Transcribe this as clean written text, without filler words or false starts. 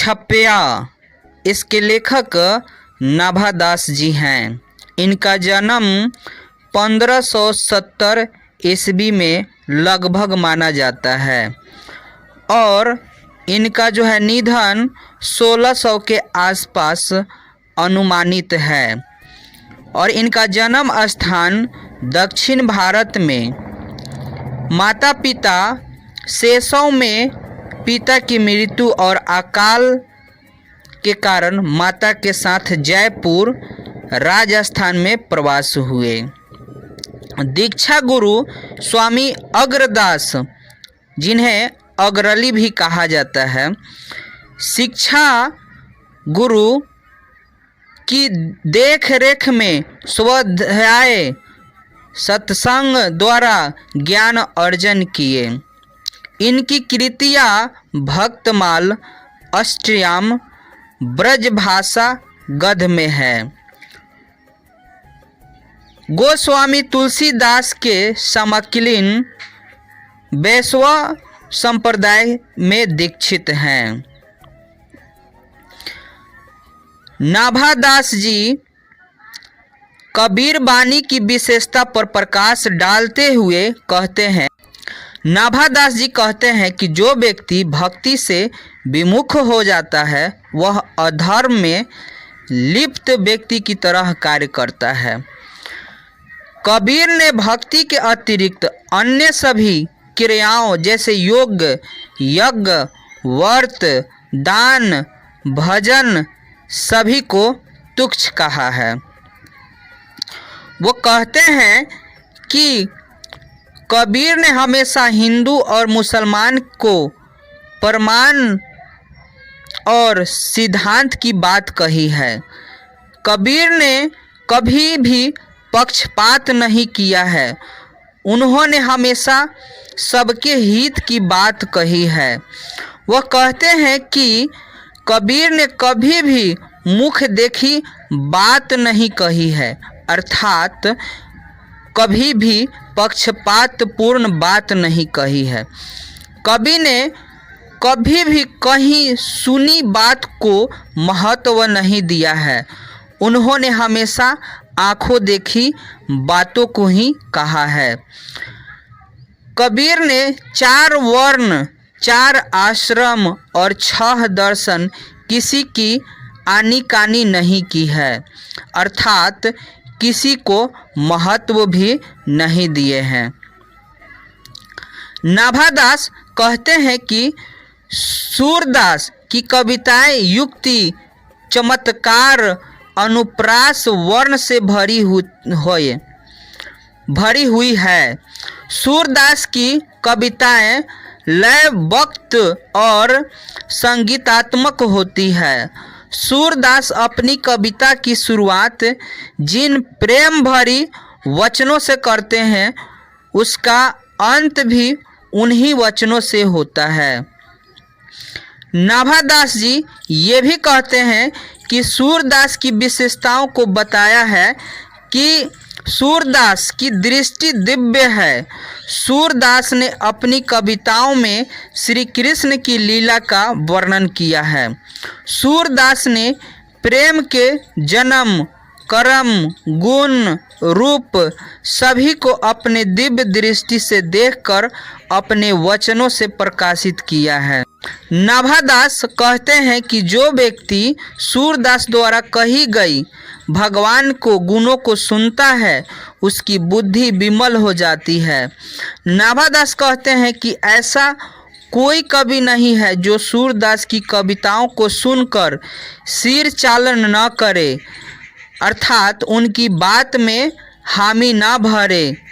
छपया, इसके लेखक नाभादास जी हैं। इनका जन्म 1570 ईस्वी में लगभग माना जाता है और इनका जो है निधन 1600 के आसपास अनुमानित है और इनका जन्म स्थान दक्षिण भारत में। माता पिता शैशव में पिता की मृत्यु और अकाल के कारण माता के साथ जयपुर राजस्थान में प्रवास हुए। दीक्षा गुरु स्वामी अग्रदास, जिन्हें अग्रली भी कहा जाता है, शिक्षा गुरु की देख रेख में स्वाध्याय सत्संग द्वारा ज्ञान अर्जन किए। इनकी कृतियाँ भक्तमाल, अष्टयाम, ब्रजभाषा, गद्य में है। गोस्वामी तुलसीदास के समकालीन वैष्णव संप्रदाय में दीक्षित हैं। नाभादास जी कबीर बानी की विशेषता पर प्रकाश डालते हुए कहते हैं, नाभादास जी कहते हैं कि जो व्यक्ति भक्ति से विमुख हो जाता है वह अधर्म में लिप्त व्यक्ति की तरह कार्य करता है। कबीर ने भक्ति के अतिरिक्त अन्य सभी क्रियाओं जैसे योग, यज्ञ, व्रत, दान, भजन सभी को तुच्छ कहा है। वो कहते हैं कि कबीर ने हमेशा हिंदू और मुसलमान को प्रमाण और सिद्धांत की बात कही है। कबीर ने कभी भी पक्षपात नहीं किया है। उन्होंने हमेशा सबके हित की बात कही है। वह कहते हैं कि कबीर ने कभी भी मुख देखी बात नहीं कही है, अर्थात कभी भी पक्षपातपूर्ण बात नहीं कही है। कबीर ने कभी भी कहीं सुनी बात को महत्व नहीं दिया है। उन्होंने हमेशा आंखों देखी बातों को ही कहा है। कबीर ने 4 वर्ण, 4 आश्रम और 6 दर्शन किसी की आनी-कानी नहीं की है, अर्थात किसी को महत्व भी नहीं दिए हैं। नाभादास कहते हैं कि सूरदास की कविताएं युक्ति, चमत्कार, अनुप्रास वर्ण से भरी हुई है। सूरदास की कविताएं लयबद्ध और संगीतात्मक होती है। सूरदास अपनी कविता की शुरुआत जिन प्रेम भरी वचनों से करते हैं उसका अंत भी उन्हीं वचनों से होता है। नाभादास जी ये भी कहते हैं कि सूरदास की विशेषताओं को बताया है कि सूरदास की दृष्टि दिव्य है। सूरदास ने अपनी कविताओं में श्री कृष्ण की लीला का वर्णन किया है। सूरदास ने प्रेम के जन्म, कर्म, गुण, रूप सभी को अपने दिव्य दृष्टि से देखकर अपने वचनों से प्रकाशित किया है। नाभादास कहते हैं कि जो व्यक्ति सूरदास द्वारा कही गई भगवान को गुणों को सुनता है उसकी बुद्धि विमल हो जाती है। नाभादास कहते हैं कि ऐसा कोई कवि नहीं है जो सूरदास की कविताओं को सुनकर सिर चालन न करे, अर्थात उनकी बात में हामी न भरे